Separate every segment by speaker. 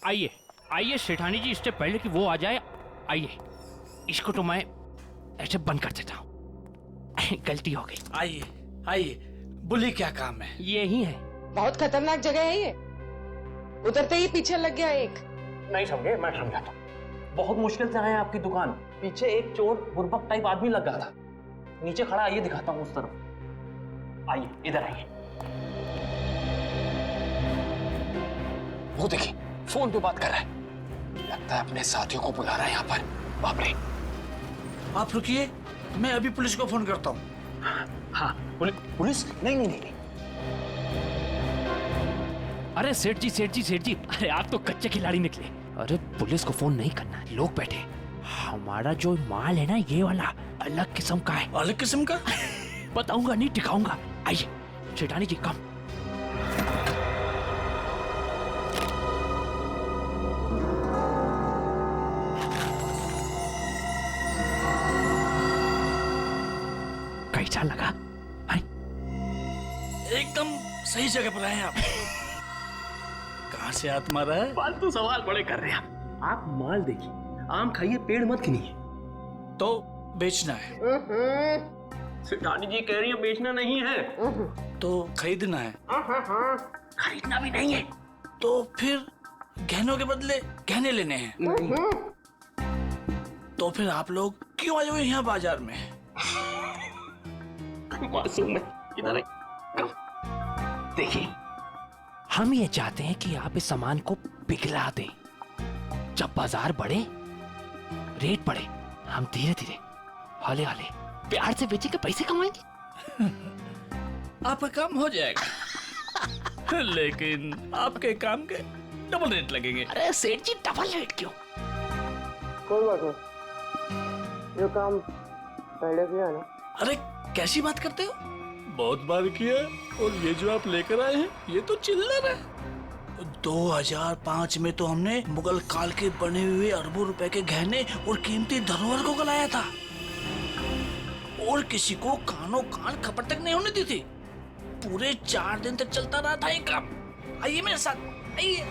Speaker 1: आइए आइए सेठानी जी, इससे पहले कि वो आ जाए, आइए इसको तो मैं ऐसे बंद कर देता हूँ। गलती हो गई।
Speaker 2: आइए आइए, बोलिए क्या काम है?
Speaker 1: ये ही है।
Speaker 3: बहुत खतरनाक जगह है ये, उतरते ही पीछे लग गया एक।
Speaker 1: नहीं समझे, मैं समझाता हूँ।
Speaker 4: बहुत मुश्किल से आए हैं आपकी दुकान। पीछे एक चोर बुर्बक टाइप आदमी लग गया था, नीचे खड़ा। आइए दिखाता हूँ उस तरफ। आइए इधर आइए।
Speaker 5: वो देखिए फोन पे बात कर रहा है, लगता है अपने साथियों को बुला रहा है यहाँ पर। बाप रे।
Speaker 2: आप रुकिए, मैं अभी पुलिस को फोन करता हूँ।
Speaker 5: हाँ पुलिस? नहीं नहीं नहीं।
Speaker 1: अरे सेठ जी सेठ जी सेठ जी, अरे आप तो कच्चे खिलाड़ी निकले। अरे पुलिस को फोन नहीं करना, लोग बैठे। हमारा जो माल है ना, ये वाला अलग किस्म का है।
Speaker 2: अलग किस्म का?
Speaker 1: बताऊंगा नहीं, टिकाऊंगा। आइए सेठानी जी, कम। कैसा लगा?
Speaker 2: एकदम सही जगह पर आए आप। कहाँ से हाथ मारा है?
Speaker 4: फालतू सवाल बड़े कर रहे हैं आप। माल देखिए, आम खाइए, पेड़ मत गिनिए।
Speaker 2: तो बेचना है?
Speaker 4: सेठानी जी कह रही है बेचना नहीं है।
Speaker 2: तो खरीदना है?
Speaker 4: खरीदना भी नहीं है।
Speaker 2: तो फिर गहनों के बदले गहने लेने हैं? तो फिर आप लोग क्यों आए हुए यहाँ बाजार में?
Speaker 4: मासूम है, इधर
Speaker 1: देखिए, हम ये चाहते हैं कि आप इस सामान को पिघला दें। जब बाजार बढ़े, रेट बढ़े, हम धीरे धीरे हौले हौले प्यार से बेचेंगे, पैसे कमाएंगे।
Speaker 2: आपका काम हो जाएगा। लेकिन आपके काम के डबल रेट लगेंगे।
Speaker 1: अरे सेठ जी, डबल रेट क्यों?
Speaker 3: कोई बात नहीं, ये काम पहले किया ना।
Speaker 2: अरे कैसी बात करते हो? बहुत बार किया। और ये जो आप लेकर आए हैं, ये तो चिल्लर है। 2005 में तो हमने मुगल काल के बने हुए अरबों रुपए के गहने और कीमती धरोहर को गलाया था, और किसी को कानों कान खबर तक नहीं होने दी थी। पूरे 4 दिन तक चलता रहा था ये काम। आइए मेरे साथ, आइए।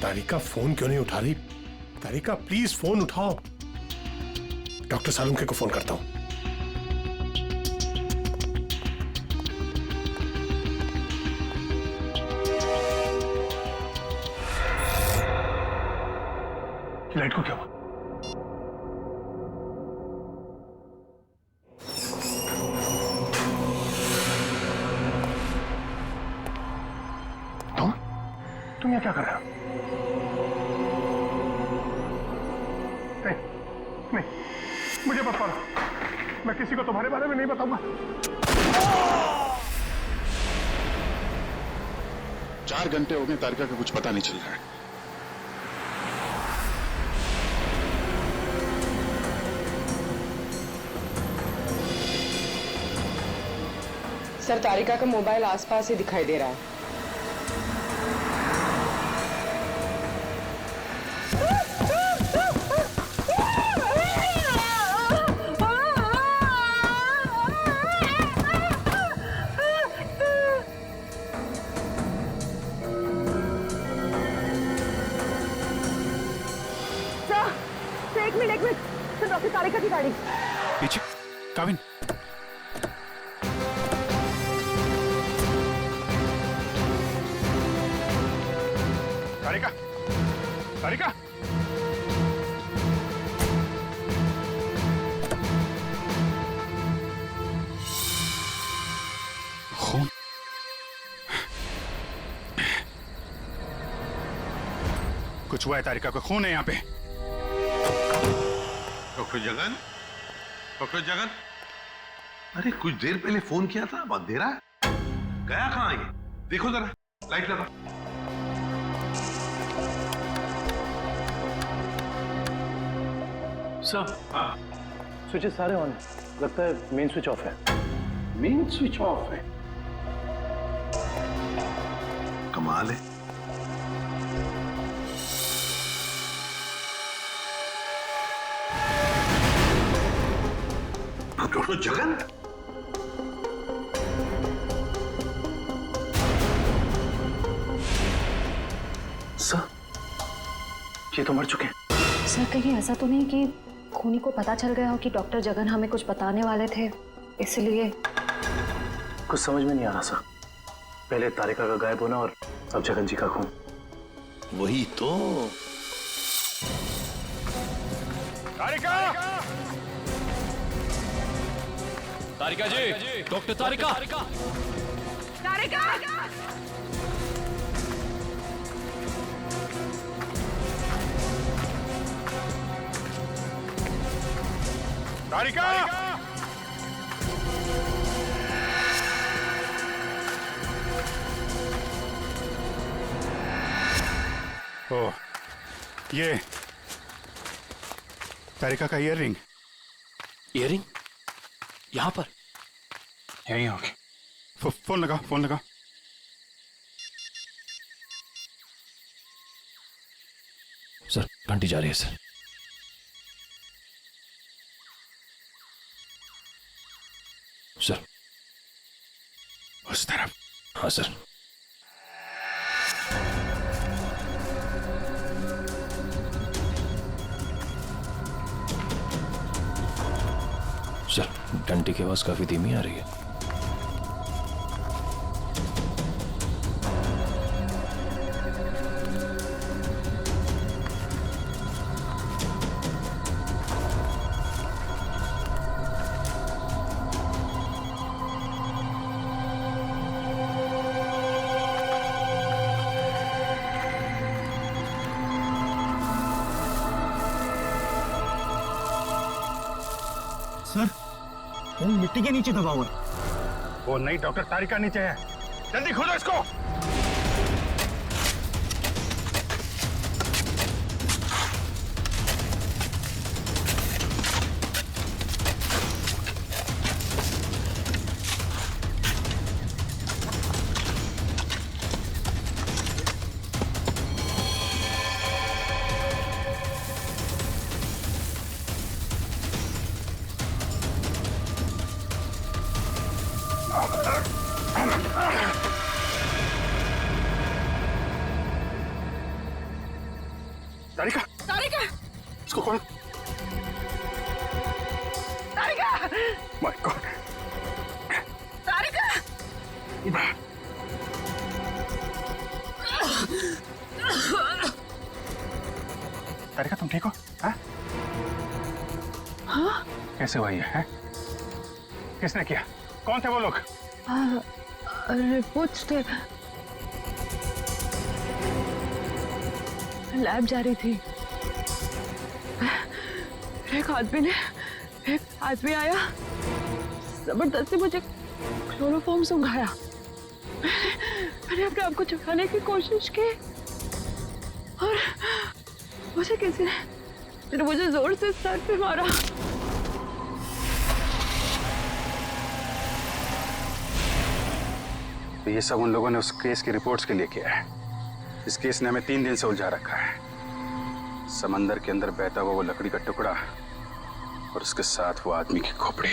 Speaker 6: तारिका फोन क्यों नहीं उठा रही? तारिका प्लीज फोन उठाओ। डॉक्टर सालुंखे को फोन करता हूं। लाइट को क्या हुआ? तुम यहाँ क्या कर रहे हो? नहीं, मुझे मत मारो। मैं किसी को तुम्हारे बारे में नहीं बताऊंगा।
Speaker 7: 4 घंटे हो गए, तारिका का कुछ पता नहीं चल रहा है।
Speaker 3: सर, तारिका का मोबाइल आसपास ही दिखाई दे रहा है।
Speaker 8: एक मिनट, तो डॉक्टर तारिका की गाड़ी
Speaker 6: पीछे। काविन, तारिका, तारिका,
Speaker 7: खून।
Speaker 6: कुछ हुआ है तारिका को? खून है यहाँ पे।
Speaker 9: डॉक्टर जगन, डॉक्टर जगन, अरे कुछ देर पहले फोन किया था, अब अंधेरा है, गया कहाँ ये? देखो जरा, लाइट लगा।
Speaker 6: सर, स्विचेस सारे ऑन है, लगता है मेन स्विच ऑफ है।
Speaker 9: मेन स्विच ऑफ है, कमाल है। डॉक्टर जगन,
Speaker 6: सर, ये तो मर चुके हैं।
Speaker 10: सर कहीं ऐसा तो नहीं कि खूनी को पता चल गया हो कि डॉक्टर जगन हमें कुछ बताने वाले थे, इसलिए?
Speaker 6: कुछ समझ में नहीं आ रहा सर। पहले तारिका का गायब होना और अब जगन जी का खून।
Speaker 9: वही तो।
Speaker 1: तारिका! तारिका जी, डॉक्टर तारिका!
Speaker 8: तारिका!
Speaker 6: तारिका!
Speaker 7: ओ, ये तारिका का ईयररिंग।
Speaker 1: इयरिंग? यहाँ पर?
Speaker 7: यही होगी। फोन लगा, फोन लगा।
Speaker 1: सर, घंटी जा रही है सर। सर,
Speaker 7: उस तरफ।
Speaker 1: हाँ सर। सर, घंटी की आवाज काफी धीमी आ रही है।
Speaker 6: सर, वो मिट्टी के नीचे दबा हुआ है।
Speaker 7: वो नहीं, डॉक्टर तारिका नीचे है। जल्दी खोलो इसको। तारिका,
Speaker 8: तारिका!
Speaker 7: इसको खोलो।
Speaker 8: तारिका!
Speaker 7: My God.
Speaker 8: तारिका!
Speaker 7: तारिका, तुम ठीक हो? हाँ?
Speaker 10: हाँ?
Speaker 7: कैसे हुआ ये है? किसने किया? कौन थे वो लोग?
Speaker 10: रिपोर्ट्स थे, लैब जा रही थी। एक आदमी आया, जबरदस्ती मुझे क्लोरोफॉर्म सुंघाया। मैंने अपने आप को छुपाने की कोशिश की और मुझे किसी ने मुझे जोर से सर पे मारा।
Speaker 7: ये सब उन लोगों ने उस केस की रिपोर्ट्स के लिए किया है। इस केस ने हमें 3 दिन से उलझा रखा है। समंदर के अंदर बहता हुआ वो लकड़ी का टुकड़ा और उसके साथ वो आदमी की खोपड़ी।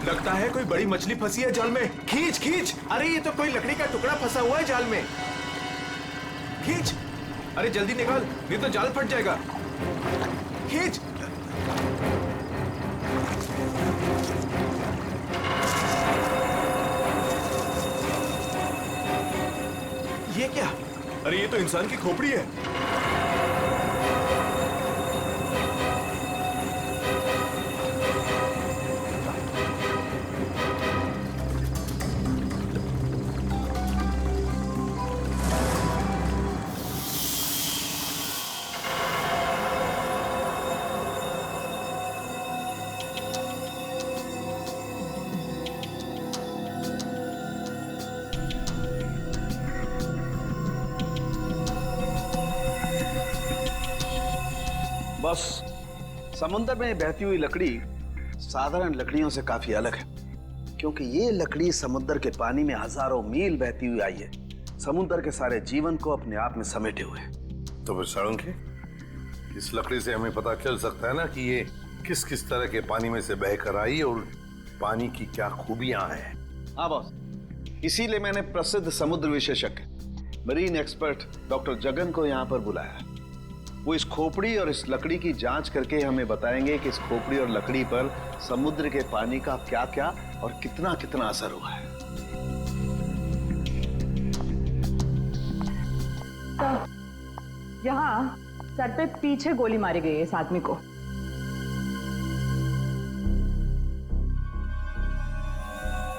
Speaker 11: लगता है कोई बड़ी मछली फंसी है जाल में। खींच खींच! अरे ये तो कोई लकड़ी का टुकड़ा फंसा हुआ है जाल में। खींच! अरे जल्दी निकाल, नहीं तो जाल फट जाएगा। खींच! ये क्या? अरे ये तो इंसान की खोपड़ी है।
Speaker 12: बस समुद्र में बहती हुई लकड़ी साधारण लकड़ियों से काफी अलग है, क्योंकि ये लकड़ी समुद्र के पानी में हजारों मील बहती हुई आई है, समुद्र के सारे जीवन को अपने आप में समेटे हुए।
Speaker 9: तो फिर साळुंखे, इस लकड़ी से हमें पता चल सकता है ना कि ये किस किस तरह के पानी में से बहकर आई और पानी की क्या खूबियां हैं।
Speaker 12: हाँ बॉस, इसीलिए मैंने प्रसिद्ध समुद्र विशेषज्ञ मरीन एक्सपर्ट डॉक्टर जगन को यहाँ पर बुलाया। वो इस खोपड़ी और इस लकड़ी की जांच करके हमें बताएंगे कि इस खोपड़ी और लकड़ी पर समुद्र के पानी का क्या क्या और कितना कितना असर हुआ है।
Speaker 10: तो यहाँ सर पे पीछे गोली मारी गई है इस आदमी को।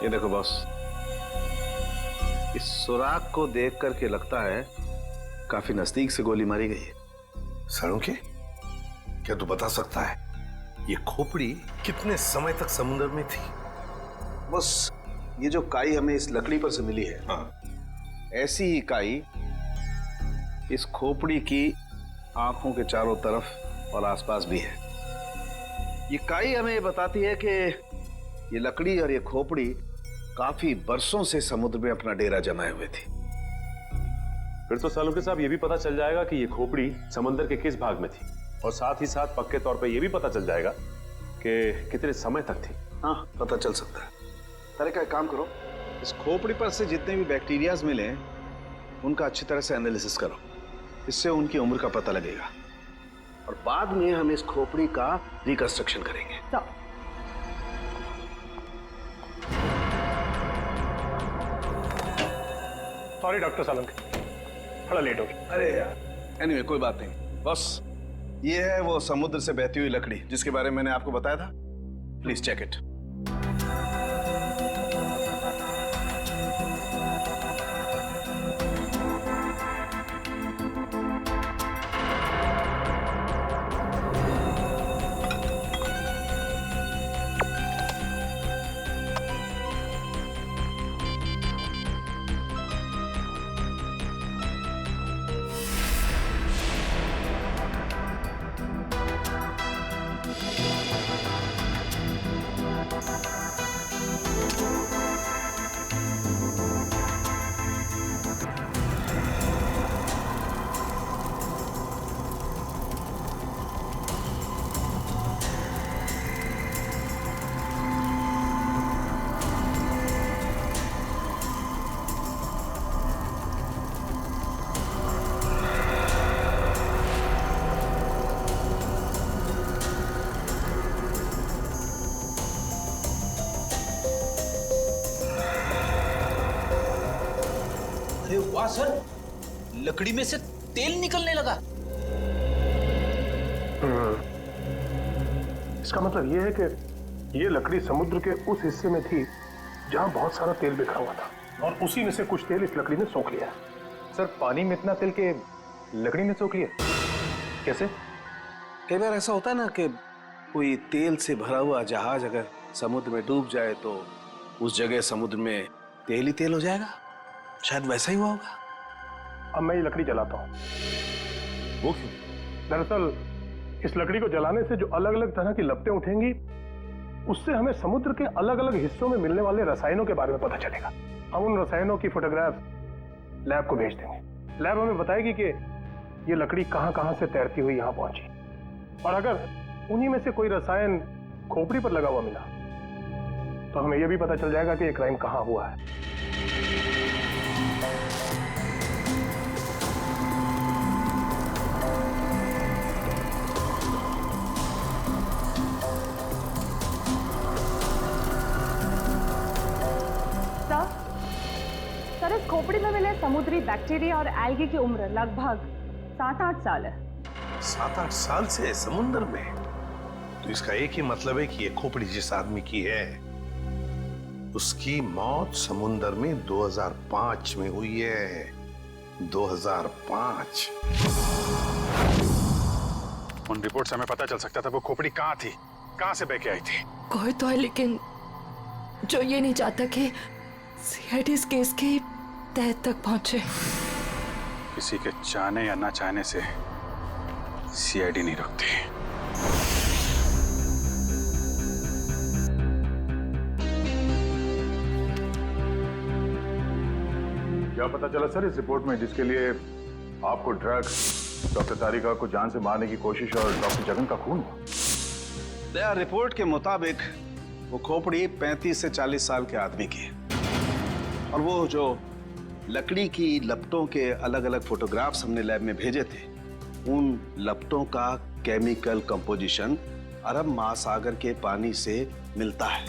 Speaker 12: ये देखो बॉस, इस सुराग को देख करके लगता है काफी नजदीक से गोली मारी गई है।
Speaker 9: साळुंखे, क्या तू बता सकता है ये खोपड़ी कितने समय तक समुद्र में थी?
Speaker 12: बस ये जो काई हमें इस लकड़ी पर से मिली है, ऐसी ही काई इस खोपड़ी की आंखों के चारों तरफ और आसपास भी है। ये काई हमें ये बताती है कि ये लकड़ी और ये खोपड़ी काफी बरसों से समुद्र में अपना डेरा जमाए हुए थी।
Speaker 13: फिर तो साळुंखे साहब ये भी पता चल जाएगा कि ये खोपड़ी समुद्र के किस भाग में थी, और साथ ही साथ पक्के तौर पे ये भी पता चल जाएगा कि कितने समय तक थी।
Speaker 12: हाँ, पता चल सकता है। अरे क्या काम करो, इस खोपड़ी पर से जितने भी बैक्टीरियाज मिले उनका अच्छी तरह से एनालिसिस करो, इससे उनकी उम्र का पता लगेगा और बाद में हम इस खोपड़ी का रिकंस्ट्रक्शन करेंगे।
Speaker 6: सॉरी डॉक्टर साळुंखे, थोड़ा लेट हो गया।
Speaker 12: अरे यार, एनीवे कोई बात नहीं। बस ये है वो समुद्र से बहती हुई लकड़ी जिसके बारे में मैंने आपको बताया था। Please check it.
Speaker 2: अरे वाह सर, लकड़ी में से तेल निकलने लगा।
Speaker 6: इसका मतलब ये है कि ये लकड़ी समुद्र के उस हिस्से में थी जहां बहुत सारा तेल बिखरा हुआ था, और उसी में से कुछ तेल इस लकड़ी ने सोख लिया।
Speaker 11: सर, पानी में इतना तेल के लकड़ी ने सोख लिया कैसे?
Speaker 12: कई बार ऐसा होता है ना कि कोई तेल से भरा हुआ जहाज अगर समुद्र में डूब जाए तो उस जगह समुद्र में तेल ही तेल हो जाएगा। शायद वैसा ही हुआ होगा।
Speaker 6: अब मैं ये लकड़ी जलाता हूँ।
Speaker 9: वो क्यों?
Speaker 6: दरअसल इस लकड़ी को जलाने से जो अलग अलग तरह की लपटें उठेंगी, उससे हमें समुद्र के अलग अलग हिस्सों में मिलने वाले रसायनों के बारे में पता चलेगा। हम उन रसायनों की फोटोग्राफ लैब को भेज देंगे। लैब हमें बताएगी कि ये लकड़ी कहां कहां से तैरती हुई यहां पहुंची, और अगर उन्हीं में से कोई रसायन खोपड़ी पर लगा हुआ मिला तो हमें यह भी पता चल जाएगा कि ये क्राइम कहां हुआ है।
Speaker 10: सर, इस खोपड़ी में मिले समुद्री बैक्टीरिया और एल्गी की उम्र लगभग 7-8 साल है।
Speaker 9: 7-8 साल से समुद्र में? तो इसका एक ही मतलब है कि ये खोपड़ी जिस आदमी की है उसकी मौत समुद्र में 2005 में हुई है। 2005।
Speaker 7: उन रिपोर्ट से हमें पता चल सकता था वो खोपड़ी कहाँ थी, कहाँ से बह के आई थी।
Speaker 14: कोई तो है लेकिन जो ये नहीं चाहता कि सीआईडी इस केस की तह तक पहुंचे।
Speaker 7: किसी के चाहने या ना चाहने से सीआईडी नहीं रुकती।
Speaker 15: क्या पता चला सर इस रिपोर्ट में, जिसके लिए आपको ड्रग्स, डॉक्टर तारिका को जान से मारने की कोशिश और डॉक्टर जगन का खून हुआ?
Speaker 12: दया, रिपोर्ट के मुताबिक वो खोपड़ी 35 से 40 साल के आदमी की है। और वो जो लकड़ी की लपटों के अलग अलग फोटोग्राफ्स हमने लैब में भेजे थे, उन लपटों का केमिकल कंपोजिशन अरब महासागर के पानी से मिलता है,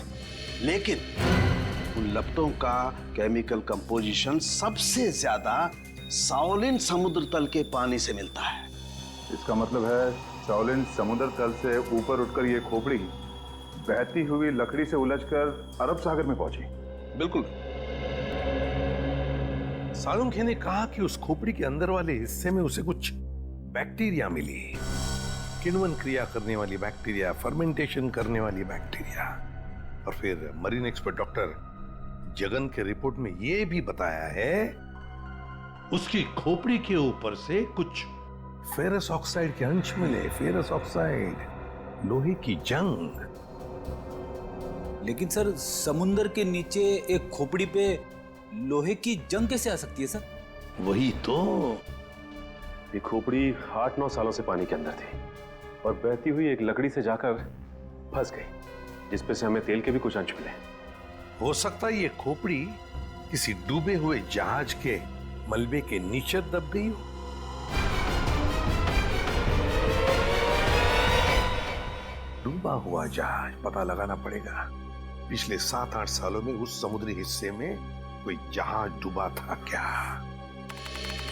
Speaker 12: लेकिन उन लपटों का केमिकल कंपोजिशन सबसे ज्यादा शाओलिन समुद्र तल के पानी से मिलता है।
Speaker 15: इसका मतलब है शाओलिन समुद्र तल से ऊपर उठकर ये खोपड़ी बहती हुई लकड़ी से उलझकर अरब सागर में पहुंची।
Speaker 9: बिल्कुल। सालुंखे ने कहा कि उस खोपड़ी के अंदर वाले हिस्से में उसे कुछ बैक्टीरिया मिली, किण्वन क्रिया करने वाली बैक्टीरिया, फर्मेंटेशन करने वाली बैक्टीरिया। और फिर मरीन एक्सपर्ट डॉक्टर जगन के रिपोर्ट में यह भी बताया है उसकी खोपड़ी के ऊपर से कुछ फेरस ऑक्साइड के अंश मिले। फेरस ऑक्साइड, लोहे की जंग।
Speaker 16: लेकिन सर, समुंदर के नीचे एक खोपड़ी पे लोहे की जंग कैसे आ सकती है सर?
Speaker 9: वही तो।
Speaker 13: ये खोपड़ी 8-9 सालों से पानी के अंदर थी और बहती हुई एक लकड़ी से जाकर फंस गई, जिसपे से हमें तेल के भी कुछ अंश मिले।
Speaker 9: हो सकता है ये खोपड़ी किसी डूबे हुए जहाज के मलबे के नीचे दब गई हो। डूबा हुआ जहाज, पता लगाना पड़ेगा पिछले 7-8 सालों में उस समुद्री हिस्से में कोई जहाज डूबा था क्या?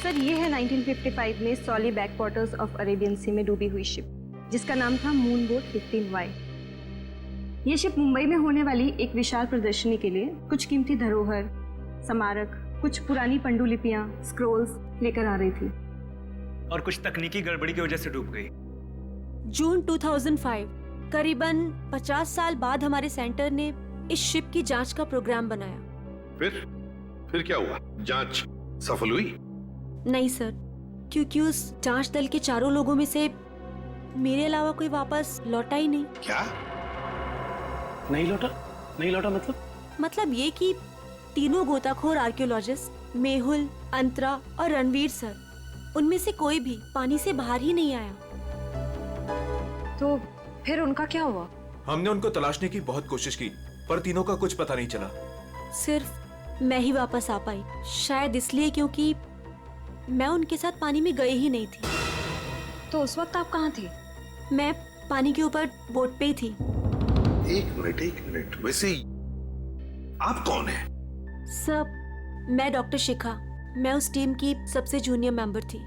Speaker 17: सर, ये है 1955 में सॉली बैकवाटर्स ऑफ अरेबियन सी में डूबी हुई शिप, जिसका नाम था मून बोट 15Y। ये शिप मुंबई में होने वाली एक विशाल प्रदर्शनी के लिए कुछ कीमती धरोहर, स्मारक, कुछ पुरानी पंडुलिपियां, स्क्रोल्स लेकर आ रही थी।
Speaker 18: और कुछ तकनीकी गड़बड़ी की वजह से डूब गई।
Speaker 19: जून 2005, करीबन 50 साल बाद हमारे सेंटर ने इस शिप की जांच का प्रोग्राम बनाया।
Speaker 9: फिर क्या हुआ? जांच सफल हुई?
Speaker 19: नहीं सर, क्योंकि उस जांच दल के चारों लोगों में से मेरे अलावा कोई वापस लौटा ही नहीं।
Speaker 9: क्या?
Speaker 4: नहीं लौटा? नहीं लौटा
Speaker 19: मतलब ये कि तीनों गोताखोर आर्कियोलॉजिस्ट, मेहुल, अंतरा और रणवीर सर, उनमें से कोई भी पानी से बाहर ही नहीं आया।
Speaker 10: तो फिर उनका क्या हुआ?
Speaker 11: हमने उनको तलाशने की बहुत कोशिश की, पर तीनों का कुछ पता नहीं चला।
Speaker 19: सिर्फ मैं ही वापस आ पाई, शायद इसलिए क्योंकि मैं उनके साथ पानी में गई ही नहीं थी।
Speaker 10: तो उस वक्त आप कहाँ थे?
Speaker 19: मैं पानी के ऊपर बोट पे ही थी।
Speaker 9: एक मिनट, वैसे आप कौन है?
Speaker 19: सब, मैं डॉक्टर शिखा, मैं उस टीम की सबसे जूनियर मेंबर थी।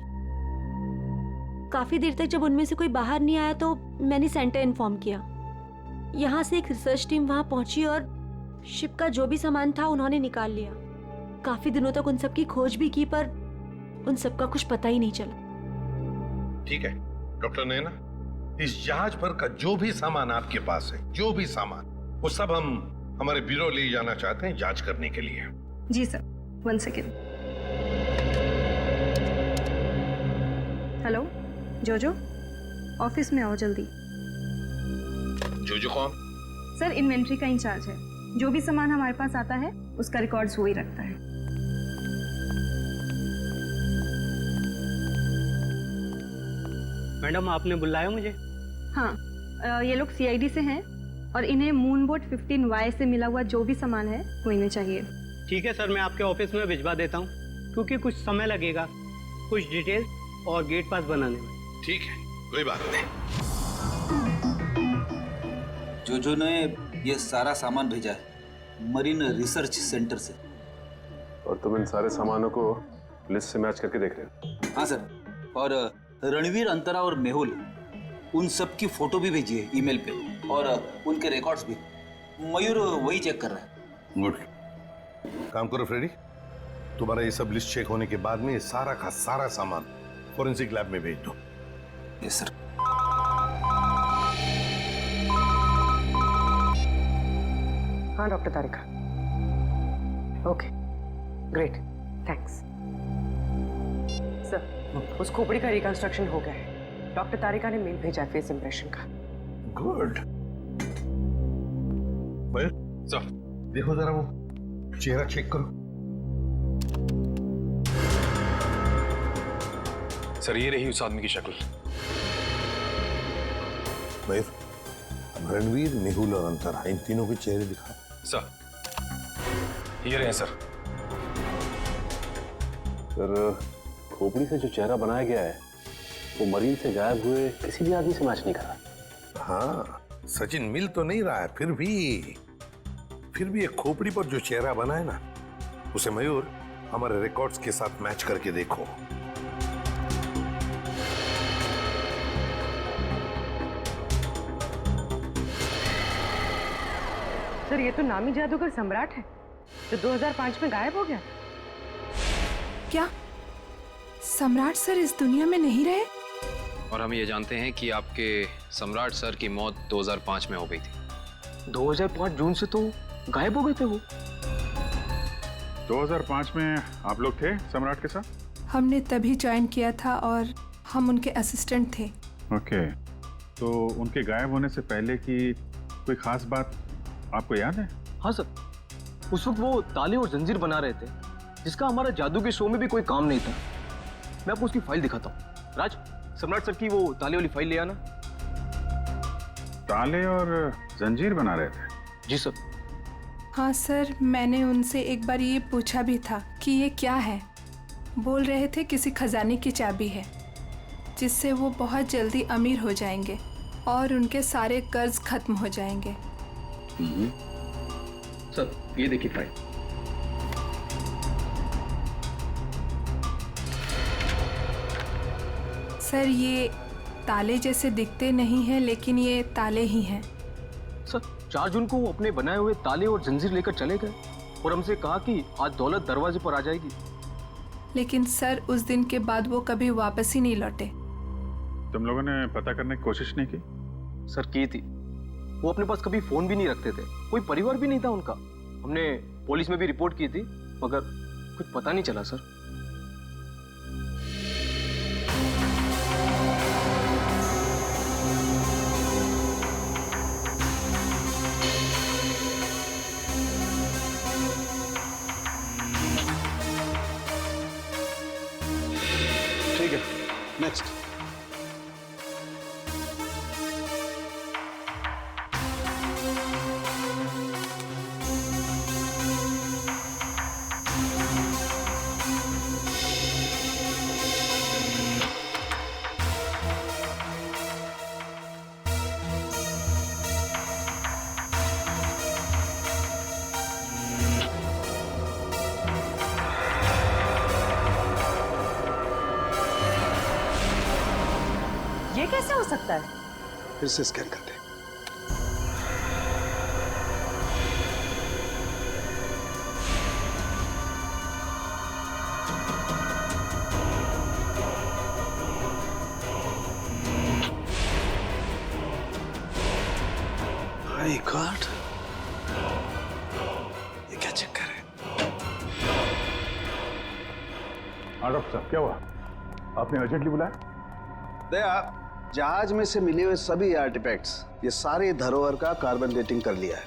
Speaker 19: काफी देर तक जब उनमें से कोई बाहर नहीं आया तो मैंने सेंटर इन्फॉर्म किया। यहाँ से एक रिसर्च टीम वहां पहुंची और शिप का जो भी सामान था उन्होंने निकाल लिया। काफी दिनों तक उन सब की खोज भी की, पर उन सब का कुछ पता ही नहीं चला।
Speaker 9: ठीक है डॉक्टर नैना, इस जहाज पर का जो भी सामान आपके पास है, जो भी सामान, वो सब हम हमारे ब्यूरो ले जाना चाहते हैं जांच करने के लिए।
Speaker 17: जी सर, 1 सेकेंड। हेलो जोजो, ऑफिस में आओ जल्दी।
Speaker 9: जोजो कौन?
Speaker 17: सर, इन्वेंट्री का इंचार्ज है। जो भी सामान हमारे पास आता है उसका रिकॉर्ड्स वो ही रखता है।
Speaker 18: मैडम, आपने बुलाया मुझे?
Speaker 17: हाँ, ये लोग सीआईडी से हैं और इन्हें मून बोट 15Y से मिला हुआ जो भी सामान है वो इन्हें चाहिए।
Speaker 18: ठीक है सर, मैं आपके ऑफिस में भिजवा देता हूँ, क्योंकि कुछ समय लगेगा कुछ डिटेल और गेट पास बनाने में।
Speaker 9: ठीक है, कोई बात नहीं।
Speaker 16: जो ने ये सारा सामान भेजा है मरीन रिसर्च सेंटर से।
Speaker 13: और तुम इन सारे सामानों को लिस्ट से मैच करके देख रहे हो?
Speaker 16: हाँ सर, और रणवीर, अंतरा और मेहुल, उन सब की फोटो भी भेजी है ईमेल पे, और उनके रिकॉर्ड्स भी। मयूर वही चेक कर रहा है।
Speaker 9: गुड, काम करो फ्रेडी, तुम्हारा ये सब लिस्ट चेक होने के बाद में ये सारा का सारा सामान फोरेंसिक लैब में भेज दो।
Speaker 16: Yes sir.
Speaker 10: हाँ डॉक्टर तारिका, ओके, ग्रेट, थैंक्स। सर, उस खोपड़ी का रिकंस्ट्रक्शन हो गया है। डॉक्टर तारिका ने मेल भेजा है फेस इंप्रेशन का।
Speaker 9: गुड। सर देखो जरा वो चेहरा चेक करो।
Speaker 5: सर ये रही उस आदमी की शक्ल।
Speaker 9: मयूर, अब रणवीर, मेहुल और अंतरा, इन तीनों के चेहरे दिखा।
Speaker 5: सर ये रहे सर।
Speaker 13: सर खोपड़ी से जो चेहरा बनाया गया है वो मरीन से गायब हुए किसी भी आदमी से मैच नहीं कर रहा।
Speaker 9: हाँ, सचिन मिल तो नहीं रहा है, फिर भी एक खोपड़ी पर जो चेहरा बना है ना, उसे मयूर हमारे रिकॉर्ड्स के साथ मैच करके देखो।
Speaker 10: सर ये तो नामी जादूगर सम्राट है जो 2005 में गायब हो गया।
Speaker 20: क्या सम्राट सर इस दुनिया में नहीं रहे?
Speaker 5: और हम ये जानते हैं कि आपके सम्राट सर की मौत 2005 में हो गई थी।
Speaker 4: 2005 जून से तो गायब हो गए थे वो।
Speaker 15: 2005 में आप लोग थे सम्राट के साथ?
Speaker 20: हमने तभी ज्वाइन किया था और हम उनके असिस्टेंट थे।
Speaker 15: ओके, तो उनके गायब होने से पहले की कोई खास बात आपको याद है?
Speaker 4: हाँ सर, उस वक्त वो ताले और जंजीर बना रहे थे जिसका हमारा जादू के शो में भी कोई काम नहीं था। मैं आपको उसकी फाइल दिखाता हूँ। राज, सम्राट सर की वो ताले वाली फाइल ले आना।
Speaker 15: ताले और जंजीर बना रहे थे?
Speaker 4: जी सर।
Speaker 20: हाँ सर, मैंने उनसे एक बार ये पूछा भी था कि ये क्या है। बोल रहे थे किसी खजाने की चाबी है जिससे वो बहुत जल्दी अमीर हो जाएंगे और उनके सारे कर्ज खत्म हो जाएंगे।
Speaker 4: सर ये देखिए फाइल।
Speaker 20: सर ये ताले जैसे दिखते नहीं हैं, लेकिन ये ताले ही हैं।
Speaker 4: सर 4 जून को वो अपने बनाए हुए ताले और जंजीर लेकर चले गए और हमसे कहा कि आज दौलत दरवाजे पर आ जाएगी।
Speaker 20: लेकिन सर उस दिन के बाद वो कभी वापस ही नहीं लौटे।
Speaker 15: तुम लोगों ने पता करने की कोशिश नहीं की?
Speaker 4: सर की थी। वो अपने पास कभी फोन भी नहीं रखते थे, कोई परिवार भी नहीं था उनका। हमने पुलिस में भी रिपोर्ट की थी मगर कुछ पता नहीं चला सर।
Speaker 12: ठीक है, नेक्स्ट।
Speaker 10: ये कैसे हो सकता है?
Speaker 12: फिर से स्कैन करते हैं। माय गॉड, ये क्या चक्कर है?
Speaker 15: हाँ डॉक्टर साहब, क्या हुआ? आपने अर्जेंटली बुलाया?
Speaker 12: दया, जहाज में से मिले हुए सभी आर्टिफैक्ट्स, ये सारे धरोहर का कार्बन डेटिंग कर लिया है।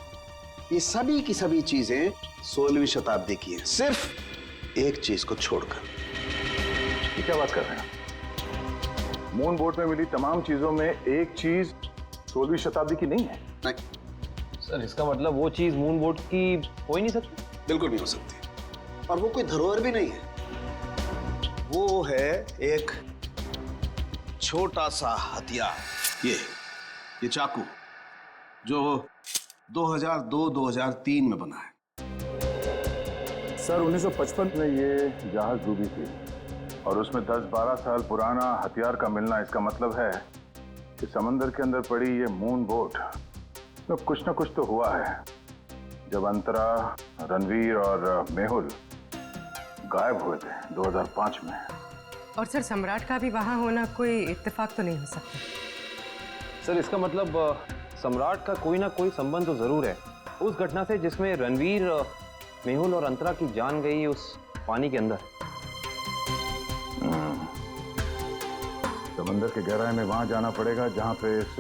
Speaker 12: ये सभी की सभी चीजें 16वीं शताब्दी की हैं, सिर्फ एक चीज को छोड़कर।
Speaker 15: ये क्या बात कर रहे हैं? मून बोट में मिली तमाम चीजों में एक चीज 16वीं शताब्दी की नहीं है?
Speaker 12: नहीं
Speaker 4: सर, इसका मतलब वो चीज मून बोट की हो ही नहीं सकती।
Speaker 12: बिल्कुल नहीं हो सकती, और वो कोई धरोहर भी नहीं है। वो है एक छोटा सा हथियार। ये चाकू जो 2002-2003 में बना है।
Speaker 15: सर 1955 में ये जहाज डूबी थी और उसमें 10-12 साल पुराना हथियार का मिलना, इसका मतलब है कि समंदर के अंदर पड़ी ये मून बोट तो कुछ ना कुछ तो हुआ है। जब अंतरा, रणवीर और मेहुल गायब हुए थे 2005 में।
Speaker 10: और सर सम्राट का भी वहां होना कोई इत्तेफाक तो नहीं हो सकता।
Speaker 4: सर इसका मतलब सम्राट का कोई ना कोई संबंध तो जरूर है उस घटना से जिसमें रणवीर, मेहुल और अंतरा की जान गई उस पानी के अंदर।
Speaker 15: समंदर के गहराई में वहां जाना पड़ेगा जहां पे इस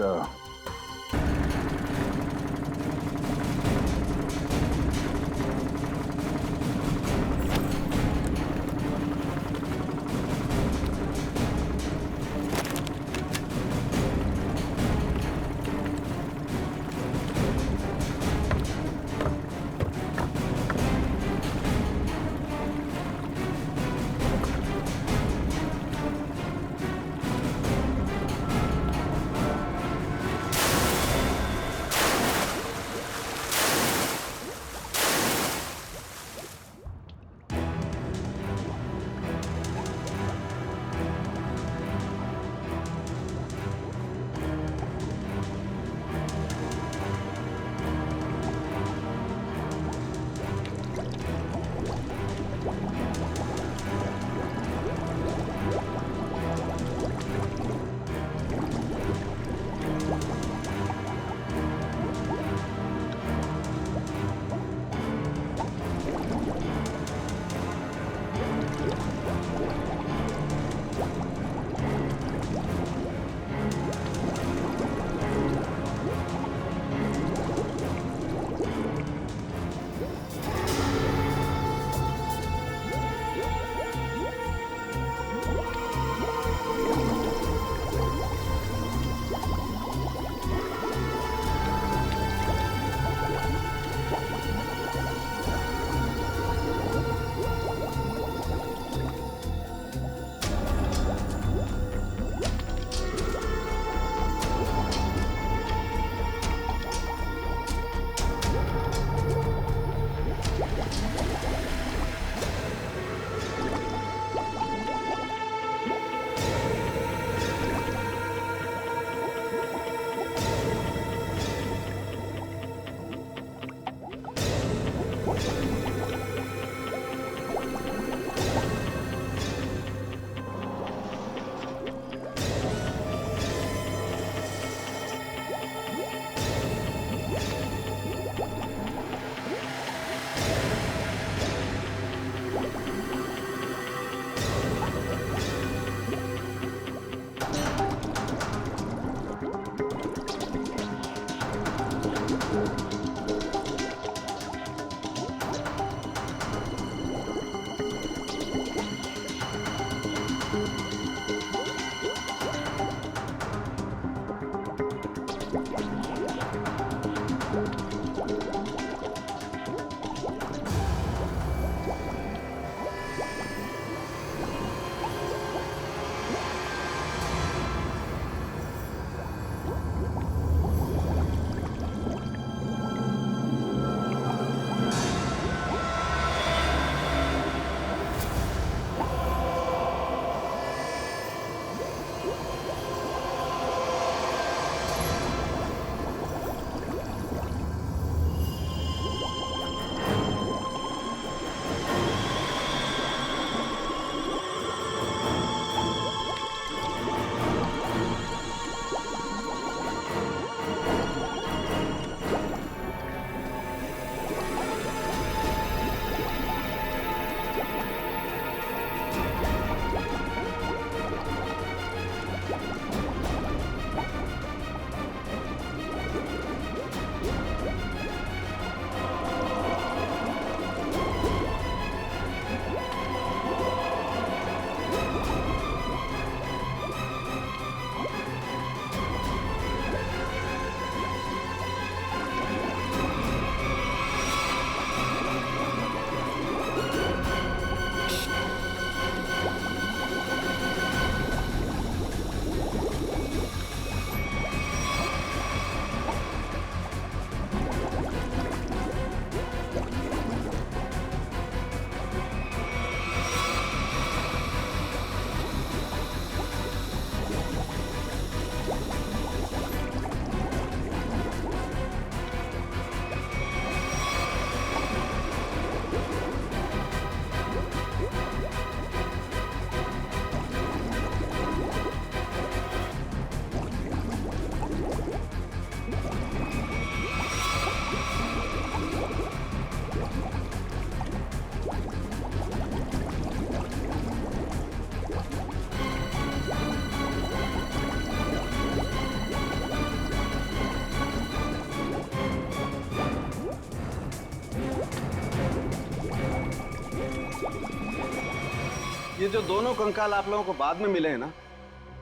Speaker 12: जो दोनों कंकाल आप लोगों को बाद में मिले हैं ना,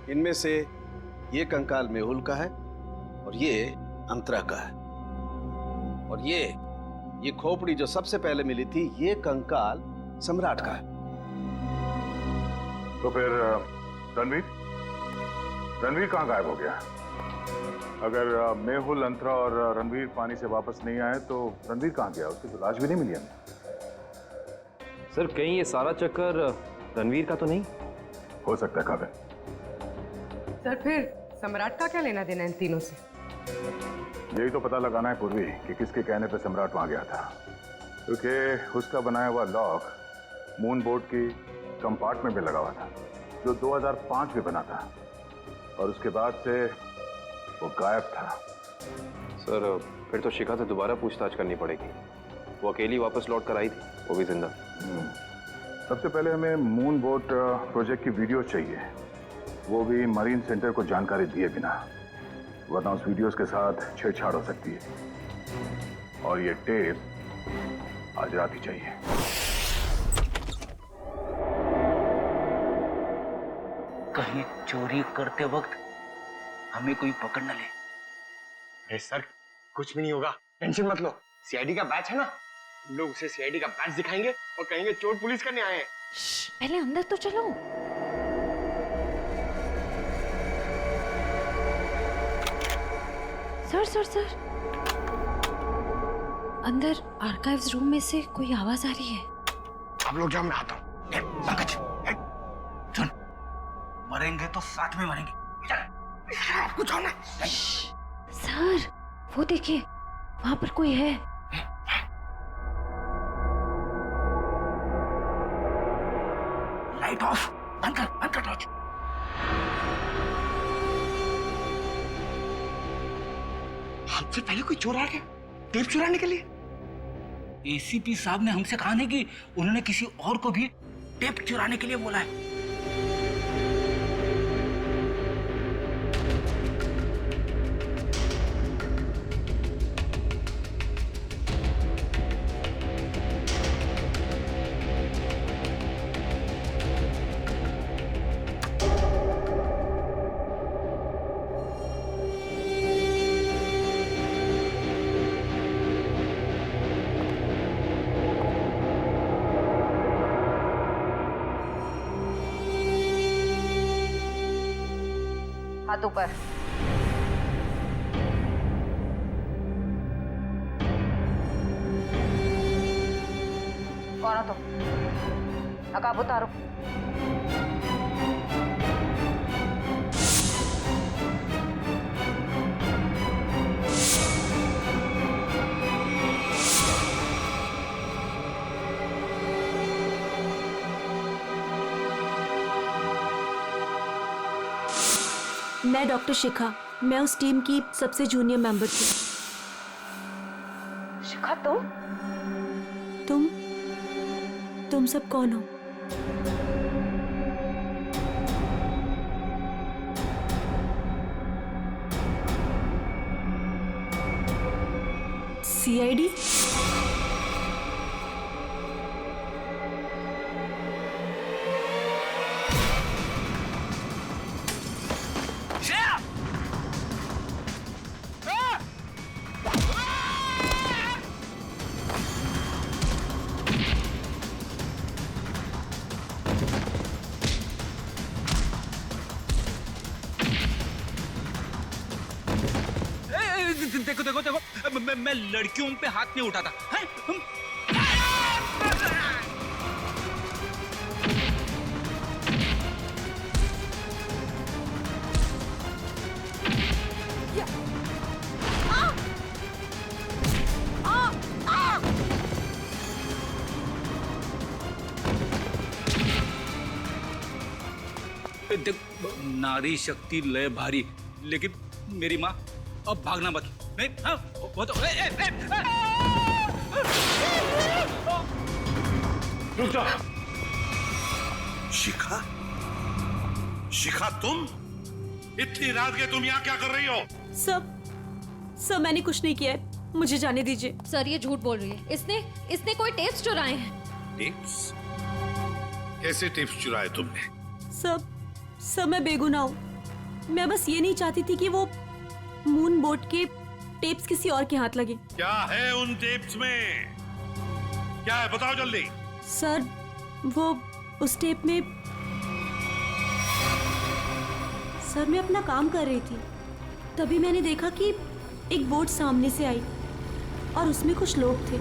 Speaker 12: इनमें से ये कंकाल मेहुल का है और ये अंतरा का है। और ये खोपड़ी जो सबसे पहले मिली थी, ये कंकाल सम्राट का है।
Speaker 15: तो फिर रणवीर कहाँ गायब हो गया? अगर मेहुल, अंतरा और रणवीर पानी से वापस नहीं आए तो रणवीर कहाँ गया? उसकी तो लाश भी नहीं मिली हमें।
Speaker 4: सर कहीं ये सारा चक्कर रणवीर का तो नहीं
Speaker 15: हो सकता है? काबिल
Speaker 8: सर फिर सम्राट का क्या लेना देना इन तीनों से?
Speaker 15: यही तो पता लगाना है पूर्वी कि किसके कहने पे सम्राट वहां गया था, क्योंकि उसका बनाया हुआ लॉक मून बोर्ड की कंपार्टमेंट में लगा हुआ था, जो 2005 में बना था, और उसके बाद से वो गायब था।
Speaker 4: सर फिर तो शिखा से दोबारा पूछताछ करनी पड़ेगी। वो अकेली वापस लौट कर आई थी, वो भी जिंदा।
Speaker 15: सबसे पहले हमें मून बोट प्रोजेक्ट की वीडियो चाहिए, वो भी मरीन सेंटर को जानकारी दिए बिना, वरना उस वीडियोस के साथ छेड़छाड़ हो सकती है। और ये टेप आज रात ही चाहिए।
Speaker 16: कहीं चोरी करते वक्त हमें कोई पकड़ न ले।
Speaker 11: सर कुछ भी नहीं होगा, टेंशन मत लो। सीआईडी का बैच है ना, हम लोग उसे सीआईडी का बैच दिखाएंगे और कहेंगे चोर पुलिस करने आए हैं।
Speaker 14: पहले अंदर तो चलो। सर अंदर आर्काइव्स रूम में से कोई आवाज आ रही है।
Speaker 11: आप लोग जाओ, मैं आता हूँ। पंकज
Speaker 16: सुन, मरेंगे तो साथ में मरेंगे।
Speaker 11: आपको जाओ ना।
Speaker 14: सर वो देखिए, वहां पर कोई है।
Speaker 16: लाइट ऑफ, बंद कर टॉर्च।
Speaker 11: हमसे पहले कोई चोर आ गया टेप चुराने के लिए।
Speaker 16: एसीपी साहब ने हमसे कहा नहीं कि उन्होंने किसी और को भी टेप चुराने के लिए बोला है।
Speaker 8: हाथ ऊपर। कौन हो तुम? नकाब उतारो।
Speaker 19: मैं डॉक्टर शिखा, मैं उस टीम की सबसे जूनियर मेंबर थी।
Speaker 8: शिखा
Speaker 19: तुम सब कौन हो? सीआईडी?
Speaker 16: देखो मैं लड़कियों पे हाथ नहीं उठाता है? देख, नारी शक्ति लय भारी, लेकिन मेरी माँ अब भागना बाकी नहीं। हाँ, वो तो
Speaker 9: रुक जा। शिखा तुम इतनी रात के तुम यहाँ क्या कर रही हो?
Speaker 19: सब मैंने कुछ नहीं किया है, मुझे जाने दीजिए।
Speaker 14: सर ये झूठ बोल रही है, इसने कोई टेप्स चुराए हैं।
Speaker 9: टेप्स? कैसे टिप्स चुराए तुमने?
Speaker 19: सब मैं बेगुनाह हूँ। मैं बस ये नहीं चाहती थी कि वो मून बोट के टेप्स किसी और के हाथ लगे।
Speaker 9: क्या है उन टेप्स में? क्या है बताओ जल्दी।
Speaker 19: सर वो उस टेप में सर मैं अपना काम कर रही थी, तभी मैंने देखा कि एक बोट सामने से आई और उसमें कुछ लोग थे।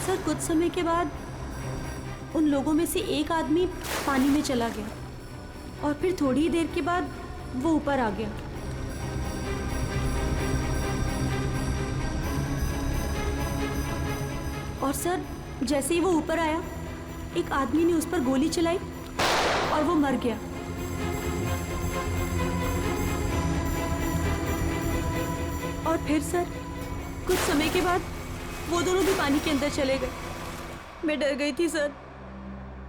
Speaker 19: सर कुछ समय के बाद उन लोगों में से एक आदमी पानी में चला गया और फिर थोड़ी ही देर के बाद वो ऊपर आ गया। और सर जैसे ही वो ऊपर आया, एक आदमी ने उस पर गोली चलाई और वो मर गया। और फिर सर कुछ समय के बाद वो दोनों भी पानी के अंदर चले गए। मैं डर गई थी सर,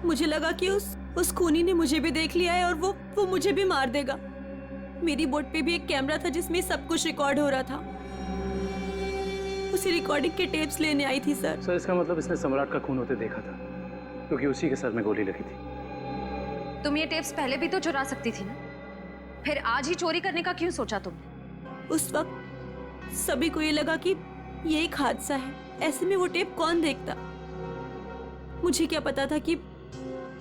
Speaker 19: मुझे लगा कि उस खूनी ने मुझे भी देख लिया है और वो मुझे भी मार देगा। मेरी बोट पे भी एक कैमरा था जिसमें सब कुछ रिकॉर्ड हो रहा था। उसी रिकॉर्डिंग के टेप्स लेने आई थी सर।
Speaker 4: सर इसका मतलब इसने सम्राट का खून होते देखा था, क्योंकि उसी के सर में गोली लगी थी।
Speaker 21: तुम ये टेप्स पहले भी तो चुरा सकती थी ना, फिर आज ही चोरी करने का क्यों सोचा तुमने?
Speaker 19: उस वक्त सभी को ये लगा कि ये एक हादसा है, ऐसे में वो टेप कौन देखता। मुझे क्या पता था कि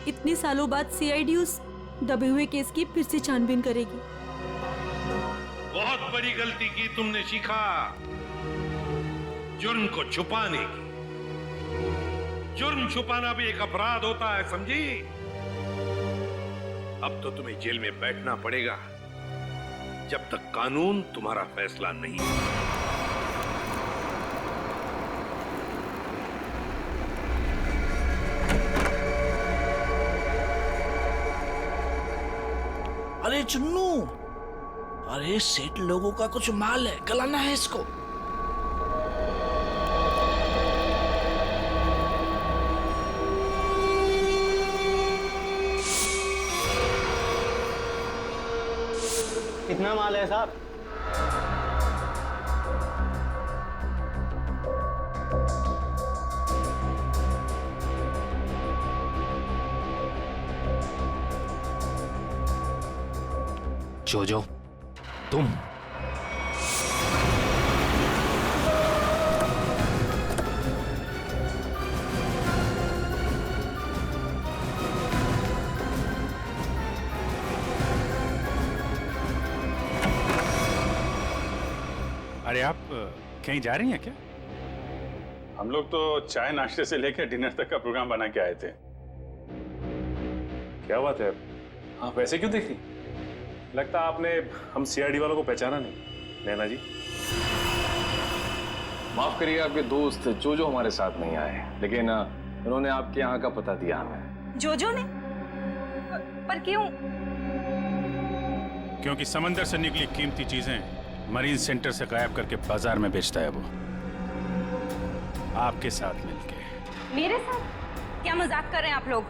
Speaker 19: इतने सालों बाद सीआईडी उस दबे हुए केस की फिर से छानबीन करेगी।
Speaker 9: बहुत बड़ी गलती की तुमने शिखा, जुर्म को छुपाने की। जुर्म छुपाना भी एक अपराध होता है, समझी? अब तो तुम्हें जेल में बैठना पड़ेगा जब तक कानून तुम्हारा फैसला नहीं।
Speaker 2: अरे चुन्नू, अरे सेठ लोगों का कुछ माल है, गलाना है इसको।
Speaker 18: कितना माल है साहब?
Speaker 1: जोजो तुम
Speaker 15: अरे आप कहीं जा रही हैं क्या? हम लोग तो चाय नाश्ते से लेकर डिनर तक का प्रोग्राम बना के आए थे।
Speaker 13: क्या बात है, आप वैसे क्यों देख रही? लगता आपने हम सीआईडी वालों को पहचाना नहीं। नैना जी
Speaker 22: माफ करिए, आपके दोस्त जोजो हमारे साथ नहीं आए, लेकिन उन्होंने आपके यहाँ का पता दिया हमें।
Speaker 21: जोजो ने? पर क्यों?
Speaker 15: क्योंकि समंदर से निकली कीमती चीजें मरीन सेंटर से गायब करके बाजार में बेचता है वो, आपके साथ मिलके।
Speaker 21: मेरे साथ? क्या मजाक कर रहे हैं आप लोग?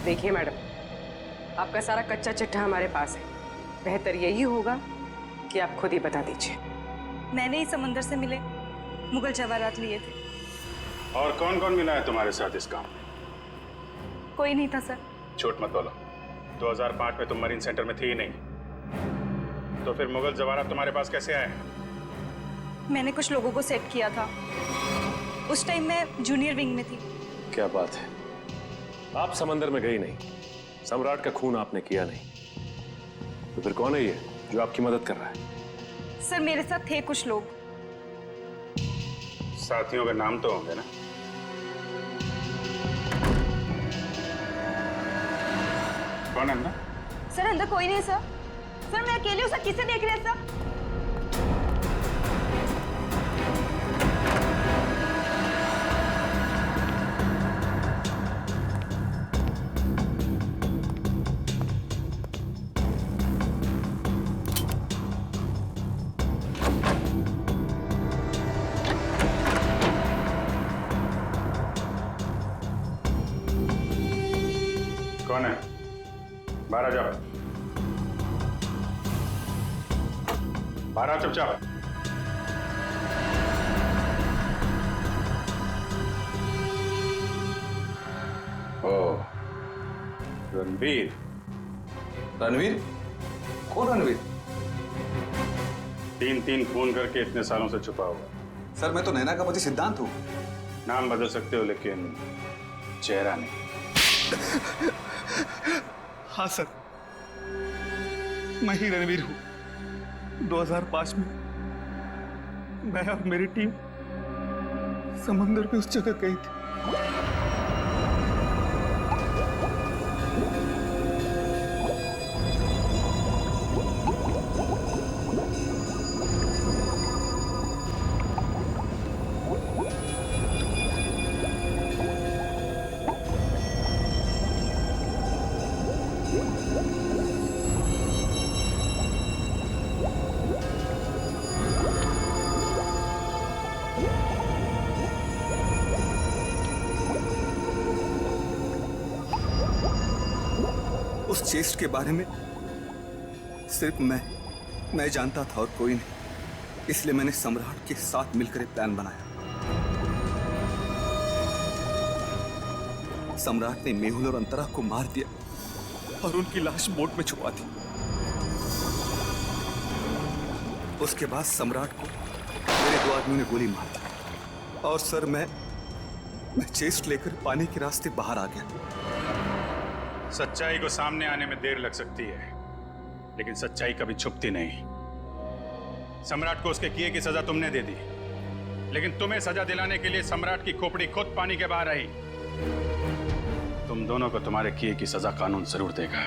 Speaker 8: देखिए मैडम, आपका सारा कच्चा चिट्ठा हमारे पास है। बेहतर यही होगा कि आप खुद ही बता दीजिए।
Speaker 21: मैंने ही समंदर से मिले मुगल जवाहरात लिए थे।
Speaker 15: और कौन कौन मिला है तुम्हारे साथ इस काम में?
Speaker 21: कोई नहीं था सर।
Speaker 15: झूठ मत बोलो, 2005 में तुम मरीन सेंटर में थी ही नहीं, तो फिर मुगल जवाहरात तुम्हारे पास कैसे आए?
Speaker 21: मैंने कुछ लोगों को सेट किया था, उस टाइम मैं जूनियर विंग में थी।
Speaker 13: क्या बात है, आप समंदर में गई नहीं, सम्राट का खून आपने किया नहीं, तो फिर कौन है ये जो आपकी मदद कर रहा है?
Speaker 21: सर मेरे साथ थे कुछ लोग।
Speaker 15: साथियों के नाम तो होंगे ना? कौन अंदर?
Speaker 21: सर अंदर कोई नहीं सर। सर मैं अकेली हूँ सर, किसे देख रहे हैं सर?
Speaker 15: कौन है? बाहर आ जाओ, बाहर आओ चुपचाप। ओह, रणवीर।
Speaker 12: रणवीर? कौन रणवीर?
Speaker 15: 3-3 फोन करके इतने सालों से छुपा हुआ।
Speaker 12: सर मैं तो नैना का पति सिद्धांत हूँ।
Speaker 15: नाम बदल सकते हो लेकिन चेहरा नहीं।
Speaker 12: हाँ सर, मैं ही रणवीर हूँ। 2005 में मैं और मेरी टीम समुद्र पे उस जगह गई थी।
Speaker 3: उस चेस्ट के बारे में सिर्फ मैं जानता था और कोई नहीं, इसलिए मैंने सम्राट के साथ मिलकर एक प्लान बनाया। सम्राट ने मेहुल और अंतरा को मार दिया और उनकी लाश बोट में छुपा दी। उसके बाद सम्राट को मेरे 2 आदमियों ने गोली मार दी और सर मैं चेस्ट लेकर पानी के रास्ते बाहर आ गया।
Speaker 15: सच्चाई को सामने आने में देर लग सकती है, लेकिन सच्चाई कभी छुपती नहीं। सम्राट को उसके किए की सजा तुमने दे दी, लेकिन तुम्हें सजा दिलाने के लिए सम्राट की खोपड़ी खुद पानी के बाहर आई। तुम दोनों को तुम्हारे किए की सजा कानून जरूर देगा,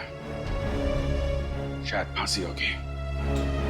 Speaker 15: शायद फांसी होगी।